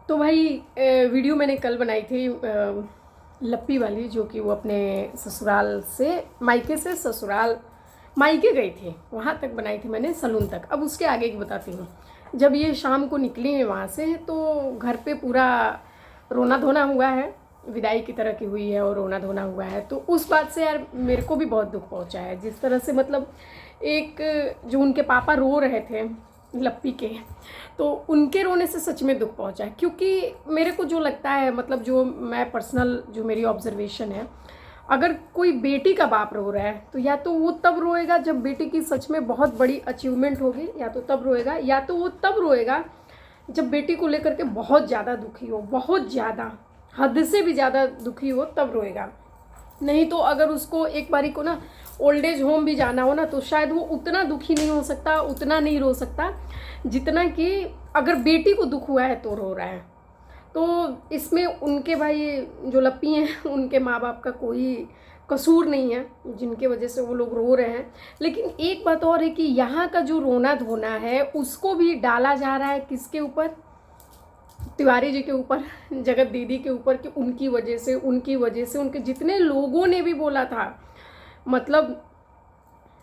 तो भाई वीडियो मैंने कल बनाई थी लप्पी वाली, जो कि वो अपने ससुराल से, मायके से ससुराल, मायके गई थी, वहाँ तक बनाई थी मैंने, सलून तक। अब उसके आगे की बताती हूँ। जब ये शाम को निकली हैं वहाँ से, तो घर पे पूरा रोना धोना हुआ है, विदाई की तरह की हुई है और रोना धोना हुआ है। तो उस बात से यार मेरे को भी बहुत दुख पहुँचा है, जिस तरह से मतलब एक जो उनके पापा रो रहे थे लप्पी के, तो उनके रोने से सच में दुख पहुंचा है। क्योंकि मेरे को जो लगता है, मतलब जो मैं पर्सनल, जो मेरी ऑब्जर्वेशन है, अगर कोई बेटी का बाप रो रहा है तो या तो वो तब रोएगा जब बेटी की सच में बहुत बड़ी अचीवमेंट होगी, या तो तब रोएगा, या तो वो तब रोएगा जब बेटी को लेकर के बहुत ज़्यादा दुखी हो, बहुत ज़्यादा, हद से भी ज़्यादा दुखी हो, तब रोएगा। नहीं तो अगर उसको एक बारी को ना ओल्ड एज होम भी जाना हो ना, तो शायद वो उतना दुखी नहीं हो सकता, उतना नहीं रो सकता जितना कि अगर बेटी को दुख हुआ है तो रो रहा है। तो इसमें उनके भाई जो लप्पी हैं उनके माँ बाप का कोई कसूर नहीं है जिनके वजह से वो लोग रो रहे हैं। लेकिन एक बात और है कि यहाँ का जो रोना धोना है उसको भी डाला जा रहा है किसके ऊपर? तिवारी जी के ऊपर, जगत दीदी के ऊपर, कि उनकी वजह से, उनकी वजह से। उनके जितने लोगों ने भी बोला था, मतलब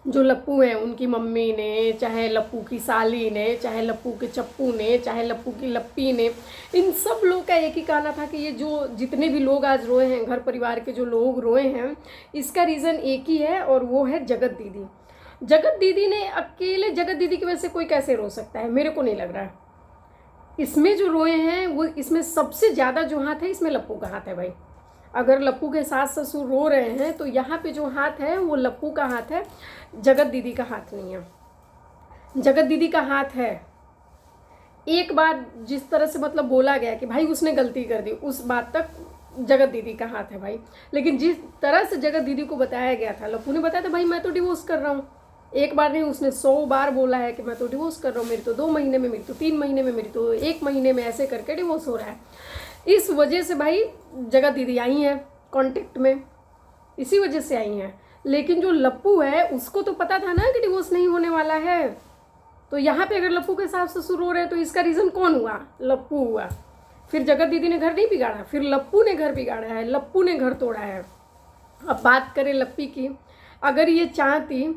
जो लप्पू हैं उनकी मम्मी ने, चाहे लप्पू की साली ने, चाहे लप्पू के चप्पू ने, चाहे लप्पू की लप्पी ने, इन सब लोग का एक ही कहना था कि ये जो जितने भी लोग आज रोए हैं, घर परिवार के जो लोग रोए हैं, इसका रीज़न एक ही है और वो है जगत दीदी। जगत दीदी ने अकेले, जगत दीदी की वजह से कोई कैसे रो सकता है? मेरे को नहीं लग रहा है। इसमें जो रोए हैं वो, इसमें सबसे ज़्यादा जो हाथ है इसमें लप्पू का हाथ है भाई। अगर लप्पू के सास ससुर रो रहे हैं तो यहाँ पे जो हाथ है वो लप्पू का हाथ है, जगत दीदी का हाथ नहीं है। जगत दीदी का हाथ है। एक बार जिस तरह से मतलब बोला गया कि भाई उसने गलती कर दी, उस बात तक जगत दीदी का हाथ है भाई। लेकिन जिस तरह से जगत दीदी को बताया गया था, लप्पू ने बताया था भाई मैं तो डिवोर्स कर रहा हूँ। एक बार नहीं, उसने 100 बार बोला है कि मैं तो डिवोर्स कर रहा हूँ, मेरी तो 2 महीने में, मेरी तो 3 महीने में, मेरी तो 1 महीने में, ऐसे करके डिवोर्स हो रहा है। इस वजह से भाई जगत दीदी आई हैं कांटेक्ट में, इसी वजह से आई हैं। लेकिन जो लप्पू है उसको तो पता था ना कि डिवोर्स नहीं होने वाला है। तो यहाँ पे अगर लप्पू के सास ससुर रो रहे हैं तो इसका रीज़न कौन हुआ? लप्पू हुआ। फिर जगत दीदी ने घर नहीं बिगाड़ा, फिर लप्पू ने घर बिगाड़ा है, लप्पू ने घर तोड़ा है। अब बात करें लप्पी की, अगर ये चाहती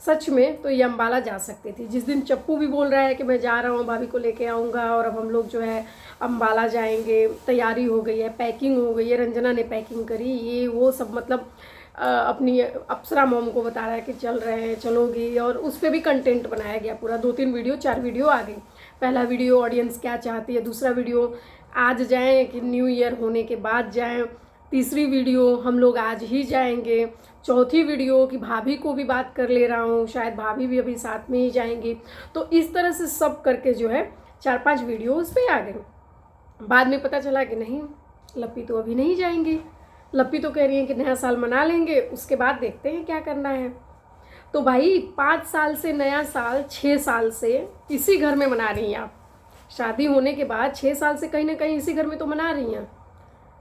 सच में तो ये अम्बाला जा सकती थी। जिस दिन चप्पू भी बोल रहा है कि मैं जा रहा हूँ, भाभी को लेके आऊँगा और अब हम लोग जो है अम्बाला जाएंगे, तैयारी हो गई है, पैकिंग हो गई है, रंजना ने पैकिंग करी, ये वो सब, मतलब अपनी अप्सरा मॉम को बता रहा है कि चल रहे हैं, चलोगी। और उस पर भी कंटेंट बनाया गया पूरा, 2-3 वीडियो, 4 वीडियो आ गई। पहला वीडियो ऑडियंस क्या चाहती है, दूसरा वीडियो आज जाएँ कि न्यू ईयर होने के बाद जाएँ, तीसरी वीडियो हम लोग आज ही जाएंगे, चौथी वीडियो कि भाभी को भी बात कर ले रहा हूँ, शायद भाभी भी अभी साथ में ही जाएंगी। तो इस तरह से सब करके जो है 4-5 वीडियो उस पर आ गए। बाद में पता चला कि नहीं, लप्पी तो अभी नहीं जाएंगी। लप्पी तो कह रही है कि नया साल मना लेंगे, उसके बाद देखते हैं क्या करना है। तो भाई 5 साल से नया साल, 6 साल से इसी घर में मना रही हैं आप। शादी होने के बाद 6 साल से कहीं ना कहीं इसी घर में तो मना रही हैं।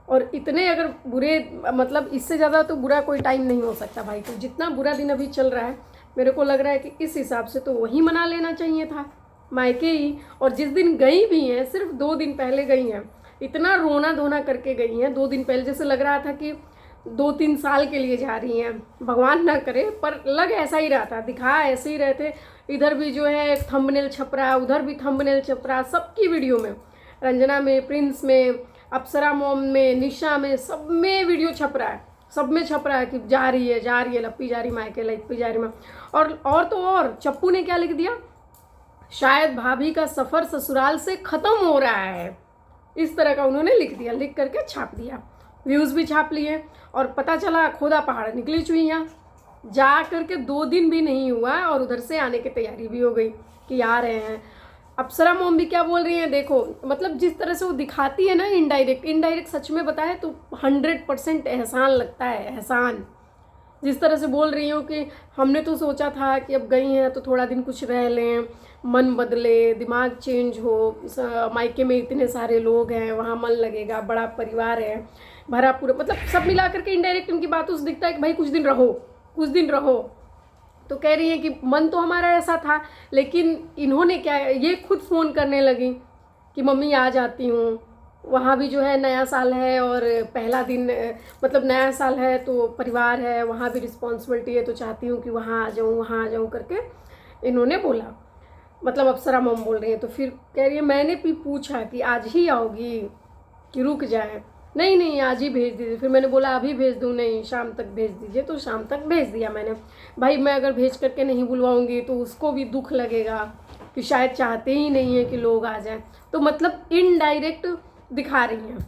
और इतने अगर बुरे, मतलब इससे ज़्यादा तो बुरा कोई टाइम नहीं हो सकता भाई। तो जितना बुरा दिन अभी चल रहा है, मेरे को लग रहा है कि इस हिसाब से तो वही मना लेना चाहिए था, मायके ही। और जिस दिन गई भी हैं, सिर्फ 2 दिन पहले गई हैं, इतना रोना धोना करके गई हैं। 2 दिन पहले जैसे लग रहा था कि 2-3 साल के लिए जा रही हैं, भगवान ना करे, पर लग ऐसा ही रहा था, दिखा ऐसे ही रहे थे। इधर भी जो है थंबनेल छप रहा, उधर भी थंबनेल छप रहा, सबकी वीडियो में, रंजना में, प्रिंस में, अप्सरा मॉम में, निशा में, सब में वीडियो छप रहा है, सब में छप रहा है कि जा रही है लप्पी जा रही मायके, लप्पी जा रही माँ। और तो और चप्पू ने क्या लिख दिया, शायद भाभी का सफ़र ससुराल से ख़त्म हो रहा है, इस तरह का उन्होंने लिख दिया, लिख करके छाप दिया। व्यूज़ भी छाप लिए और पता चला खोदा पहाड़ निकली चुईयाँ। जा करके 2 दिन भी नहीं हुआ और उधर से आने की तैयारी भी हो गई कि आ रहे हैं। अप्सरा मोम भी क्या बोल रही हैं देखो, मतलब जिस तरह से वो दिखाती है ना, इनडायरेक्ट सच में बताए तो 100% एहसान लगता है, एहसान। जिस तरह से बोल रही हूँ कि हमने तो सोचा था कि अब गई हैं तो थोड़ा दिन कुछ रह लें, मन बदले, दिमाग चेंज हो, मायके में इतने सारे लोग हैं, वहाँ मन लगेगा, बड़ा परिवार है, भरा पूरा, मतलब सब मिला करके इनडायरेक्ट उनकी बातों से दिखता है कि भाई कुछ दिन रहो, कुछ दिन रहो। तो कह रही है कि मन तो हमारा ऐसा था, लेकिन इन्होंने क्या, ये खुद फ़ोन करने लगी कि मम्मी आ जाती हूँ, वहाँ भी जो है नया साल है और पहला दिन मतलब नया साल है तो परिवार है, वहाँ भी रिस्पॉन्सिबिलिटी है, तो चाहती हूँ कि वहाँ आ जाऊँ करके इन्होंने बोला। मतलब अप्सरा मॉम बोल रही है। तो फिर कह रही है, मैंने भी पूछा कि आज ही आओगी कि रुक जाए, नहीं नहीं आज ही भेज दीजिए। फिर मैंने बोला अभी भेज दूँ, नहीं शाम तक भेज दीजिए, तो शाम तक भेज दिया मैंने। भाई मैं अगर भेज करके नहीं बुलवाऊँगी तो उसको भी दुख लगेगा कि शायद चाहते ही नहीं है कि लोग आ जाएं। तो मतलब इनडायरेक्ट दिखा रही हैं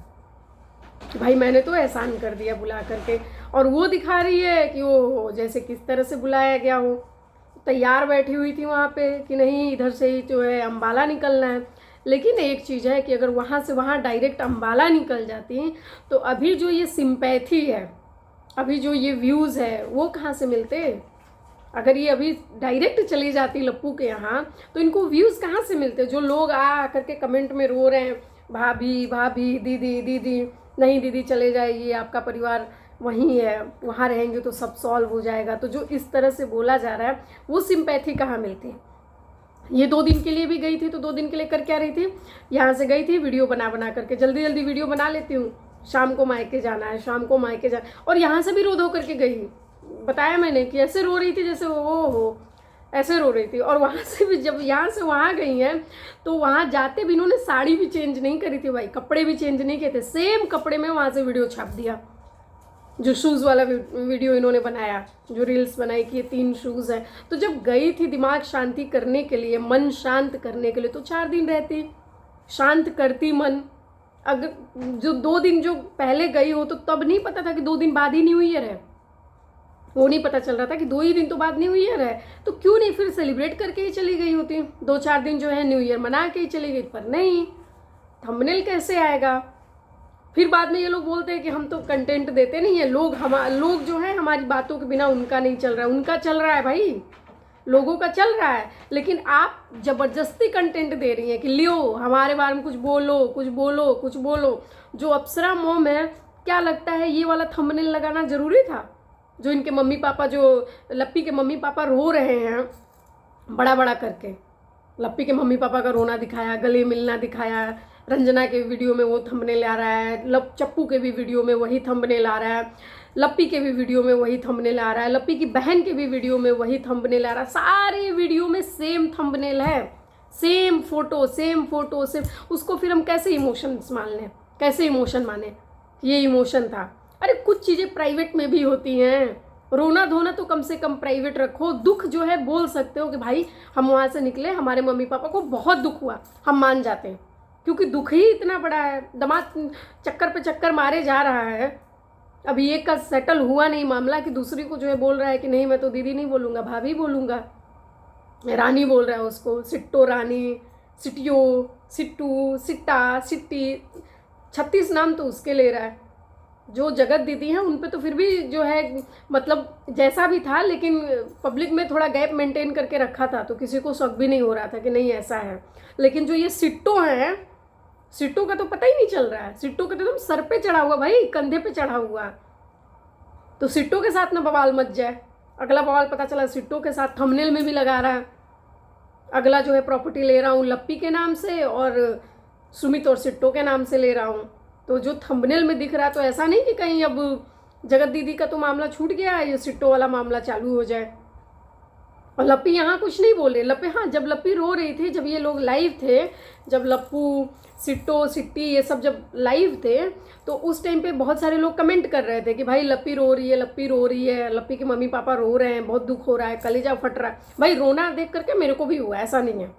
कि भाई मैंने तो एहसान कर दिया बुला करके, और वो दिखा रही है कि वो जैसे किस तरह से बुलाया गया हो। तैयार बैठी हुई थी वहाँ पे कि नहीं इधर से ही जो है अम्बाला निकलना है। लेकिन एक चीज़ है कि अगर वहाँ से वहाँ डायरेक्ट अम्बाला निकल जाती तो अभी जो ये सिंपैथी है, अभी जो ये व्यूज़ है, वो कहाँ से मिलते। अगर ये अभी डायरेक्ट चली जाती लप्पू के यहाँ तो इनको व्यूज़ कहाँ से मिलते। जो लोग आ करके कमेंट में रो रहे हैं, भाभी भाभी दीदी दीदी, नहीं दीदी चले जाइए, आपका परिवार वहीं है, वहाँ रहेंगे तो सब सॉल्व हो जाएगा। तो जो इस तरह से बोला जा रहा है वो सिंपैथी कहाँ मिलती है। ये 2 दिन के लिए भी गई थी तो 2 दिन के लिए कर क्या रही थी, यहाँ से गई थी वीडियो बना करके, जल्दी जल्दी वीडियो बना लेती हूँ, शाम को मायके जाना है, शाम को मायके जाना। और यहाँ से भी रो धो करके गई, बताया मैंने कि ऐसे रो रही थी जैसे वो हो, ऐसे रो रही थी। और वहाँ से भी जब यहाँ से वहाँ गई हैं तो वहाँ जाते भी इन्होंने साड़ी भी चेंज नहीं करी थी भाई, कपड़े भी चेंज नहीं किए थे, सेम कपड़े में वहाँ से वीडियो छाप दिया। जो शूज़ वाला वीडियो इन्होंने बनाया, जो रील्स बनाई कि ये 3 शूज़ हैं। तो जब गई थी दिमाग शांति करने के लिए, मन शांत करने के लिए, तो 4 दिन रहती, शांत करती मन। अगर जो 2 दिन जो पहले गई हो तो तब नहीं पता था कि 2 दिन बाद ही न्यू ईयर है, वो नहीं पता चल रहा था कि 2 ही दिन तो बाद न्यू ईयर है, तो क्यों नहीं फिर सेलिब्रेट करके ही चली गई होती, 2-4 दिन जो है न्यू ईयर मना के ही चली गई। पर नहीं, थंबनेल कैसे आएगा। फिर बाद में ये लोग बोलते हैं कि हम तो कंटेंट देते नहीं है, लोग जो है हमारी बातों के बिना उनका नहीं चल रहा है। उनका चल रहा है भाई, लोगों का चल रहा है, लेकिन आप ज़बरदस्ती कंटेंट दे रही हैं कि लियो हमारे बारे में कुछ बोलो कुछ बोलो कुछ बोलो। जो अप्सरा मॉम है, क्या लगता है ये वाला थंबनेल लगाना ज़रूरी था। जो इनके मम्मी पापा, जो लप्पी के मम्मी पापा रो रहे हैं बड़ा बड़ा करके, लप्पी के मम्मी पापा का रोना दिखाया, गले मिलना दिखाया, रंजना के वीडियो में वो थंबनेल आ रहा है, चप्पू के भी वीडियो में वही थंबनेल आ रहा है, लप्पी के भी वीडियो में वही थंबनेल आ रहा है, लप्पी की बहन के भी वीडियो में वही थंबनेल आ रहा है। सारे वीडियो में सेम थंबनेल है, सेम फोटो सेम। उसको फिर हम कैसे इमोशंस मान लें, कैसे इमोशन माने, ये इमोशन था। अरे कुछ चीज़ें प्राइवेट में भी होती हैं, रोना धोना तो कम से कम प्राइवेट रखो। दुख जो है बोल सकते हो कि भाई हम वहाँ से निकले, हमारे मम्मी पापा को बहुत दुख हुआ, हम मान जाते हैं, क्योंकि दुख ही इतना बड़ा है। दामाद चक्कर पे चक्कर मारे जा रहा है, अभी एक का सेटल हुआ नहीं मामला कि दूसरी को जो है बोल रहा है कि नहीं मैं तो दीदी नहीं बोलूँगा, भाभी बोलूँगा, रानी बोल रहा है उसको, सिट्टो रानी, सिटियो, सिट्टू, सिट्टा, सिट्टी, 36 नाम तो उसके ले रहा है। जो जगत दीदी हैं उन पे तो फिर भी जो है मतलब जैसा भी था, लेकिन पब्लिक में थोड़ा गैप मेंटेन करके रखा था, तो किसी को शक भी नहीं हो रहा था कि नहीं ऐसा है। लेकिन जो ये सिट्टो हैं, सिट्टो का तो पता ही नहीं चल रहा है, सिट्टो का तो एकदम सर पे चढ़ा हुआ भाई, कंधे पे चढ़ा हुआ। तो सिट्टो के साथ ना बवाल मच जाए। अगला बवाल पता चला सिट्टो के साथ थंबनेल में भी लगा रहा है। अगला जो है प्रॉपर्टी ले रहा हूँ लप्पी के नाम से और सुमित और सिट्टो के नाम से ले रहा हूँ। तो जो थंबनेल में दिख रहा है तो ऐसा नहीं कि कहीं अब जगत दीदी का तो मामला छूट गया है, ये सिट्टो वाला मामला चालू हो जाए। और लप्पी यहाँ कुछ नहीं बोले। लप्पी, हाँ जब लप्पी रो रही थी, जब ये लोग लाइव थे, जब लप्पू, सिट्टो, सिट्टी ये सब जब लाइव थे, तो उस टाइम पे बहुत सारे लोग कमेंट कर रहे थे कि भाई लप्पी रो रही है, लप्पी रो रही है, लप्पी के मम्मी पापा रो रहे हैं, बहुत दुख हो रहा है, कलेजा फट रहा है। भाई रोना देख करके मेरे को भी हुआ, ऐसा नहीं है,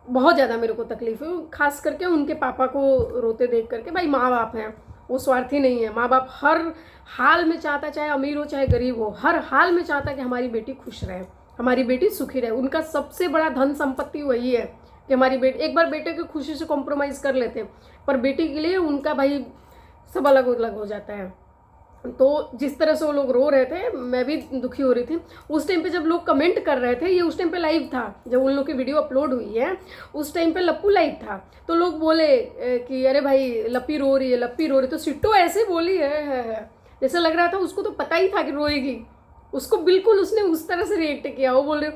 बहुत ज़्यादा मेरे को तकलीफ है, खास करके उनके पापा को रोते देख करके। भाई माँ बाप हैं, वो स्वार्थी नहीं है। माँ बाप हर हाल में चाहता, चाहे अमीर हो चाहे गरीब हो, हर हाल में चाहता कि हमारी बेटी खुश रहे, हमारी बेटी सुखी रहे। उनका सबसे बड़ा धन संपत्ति वही है कि हमारी बेटी, एक बार बेटे की खुशी से कॉम्प्रोमाइज़ कर लेते हैं, पर बेटी के लिए उनका भाई सब अलग अलग हो जाता है। तो जिस तरह से वो लोग रो रहे थे, मैं भी दुखी हो रही थी। उस टाइम पे जब लोग कमेंट कर रहे थे, ये उस टाइम पे लाइव था, जब उन लोग की वीडियो अपलोड हुई है, उस टाइम पे लप्पू लाइव था। तो लोग बोले कि अरे भाई लप्पी रो रही है, लप्पी रो रही है। तो सिट्टो ऐसे बोली है, जैसे लग रहा था उसको तो पता ही था कि रोएगी, उसको बिल्कुल उसने उस तरह से रिएक्ट किया। वो बोल रहे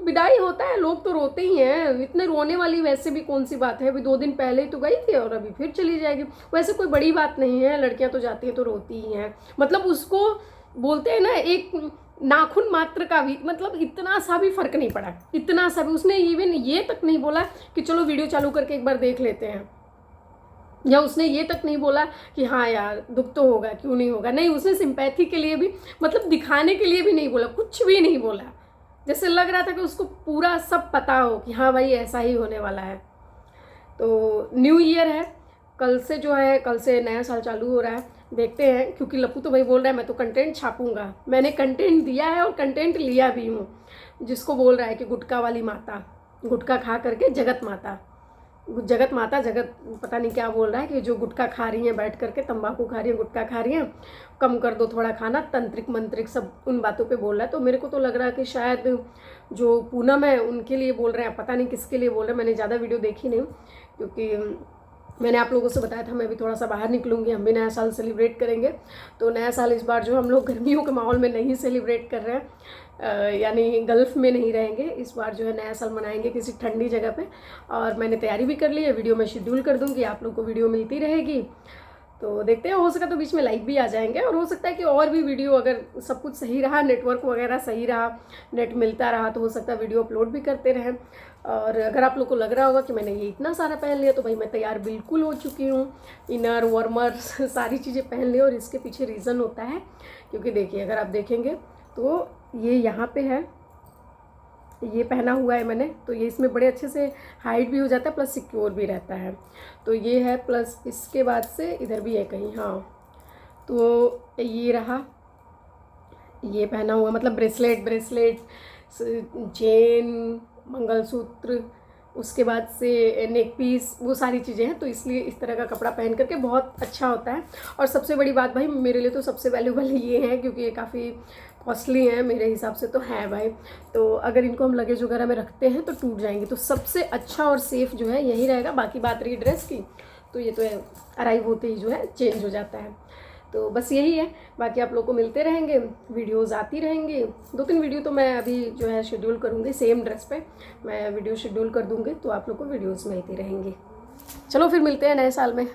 विदाई होता है, लोग तो रोते ही हैं, इतने रोने वाली वैसे भी कौन सी बात है। अभी 2 दिन पहले ही तो गई थी और अभी फिर चली जाएगी। वैसे कोई बड़ी बात नहीं है, लड़कियां तो जाती हैं तो रोती ही हैं। मतलब उसको बोलते हैं ना, एक नाखून मात्र का भी, मतलब इतना सा भी फर्क नहीं पड़ा, इतना सा भी। उसने इवन ये तक नहीं बोला कि चलो वीडियो चालू करके एक बार देख लेते हैं, या उसने ये तक नहीं बोला कि हाँ यार दुख तो होगा, क्यों नहीं होगा। नहीं, उसने सिंपैथी के लिए भी, मतलब दिखाने के लिए भी नहीं बोला, कुछ भी नहीं बोला। जैसे लग रहा था कि उसको पूरा सब पता हो कि हाँ भाई ऐसा ही होने वाला है। तो न्यू ईयर है, कल से जो है, कल से नया साल चालू हो रहा है। देखते हैं, क्योंकि लप्पू तो भाई बोल रहा है मैं तो कंटेंट छापूंगा। मैंने कंटेंट दिया है और कंटेंट लिया भी हूँ। जिसको बोल रहा है कि गुटखा वाली माता, गुटखा खा करके जगत माता, जगत माता, जगत पता नहीं क्या बोल रहा है कि जो गुटखा खा रही हैं बैठ करके, तंबाकू खा रही हैं, गुटखा खा रही हैं, कम कर दो थोड़ा खाना, तंत्रिक मंत्रिक सब उन बातों पे बोल रहा है। तो मेरे को तो लग रहा है कि शायद जो पूनम है उनके लिए बोल रहे हैं, पता नहीं किसके लिए बोल रहे हैं। मैंने ज़्यादा वीडियो देखी नहीं, क्योंकि मैंने आप लोगों से बताया था मैं भी थोड़ा सा बाहर निकलूँगी, हम भी नया साल सेलिब्रेट करेंगे। तो नया साल इस बार जो हम लोग गर्मियों के माहौल में नहीं सेलिब्रेट कर रहे हैं, यानी गल्फ़ में नहीं रहेंगे। इस बार जो है नया साल मनाएंगे किसी ठंडी जगह पे। और मैंने तैयारी भी कर ली है, वीडियो में शेड्यूल कर दूँगी, आप लोग को वीडियो मिलती रहेगी। तो देखते हैं, हो सका तो बीच में लाइव भी आ जाएंगे, और हो सकता है कि और भी वीडियो, अगर सब कुछ सही रहा, नेटवर्क वगैरह सही रहा, नेट मिलता रहा, तो हो सकता है वीडियो अपलोड भी करते रहें। और अगर आप लोग को लग रहा होगा कि मैंने ये इतना सारा पहन लिया, तो भाई मैं तैयार बिल्कुल हो चुकी हूँ। इनर वार्मर सारी चीज़ें पहन ली, और इसके पीछे रीज़न होता है, क्योंकि देखिए अगर आप देखेंगे तो ये यहाँ पे है, ये पहना हुआ है मैंने, तो ये इसमें बड़े अच्छे से हाइड भी हो जाता है, प्लस सिक्योर भी रहता है। तो ये है, प्लस इसके बाद से इधर भी है कहीं, हाँ, तो ये रहा, ये पहना हुआ, मतलब ब्रेसलेट, चेन, मंगलसूत्र, उसके बाद से नेक पीस, वो सारी चीज़ें हैं। तो इसलिए इस तरह का कपड़ा पहन करके बहुत अच्छा होता है। और सबसे बड़ी बात भाई मेरे लिए तो सबसे वैल्यूबल ये है, क्योंकि ये काफ़ी कॉस्टली हैं मेरे हिसाब से तो है भाई। तो अगर इनको हम लगेज वगैरह में रखते हैं तो टूट जाएंगे, तो सबसे अच्छा और सेफ़ जो है यही रहेगा। बाकी बात रही ड्रेस की, तो ये तो अराइव होते ही जो है चेंज हो जाता है। तो बस यही है, बाकी आप लोग को मिलते रहेंगे, वीडियोज़ आती रहेंगी। 2-3 वीडियो तो मैं अभी जो है शेड्यूल करूँगी, सेम ड्रेस पे मैं वीडियो शेड्यूल कर दूँगी, तो आप लोग को वीडियोज़ मिलती रहेंगी। चलो फिर मिलते हैं नए साल में।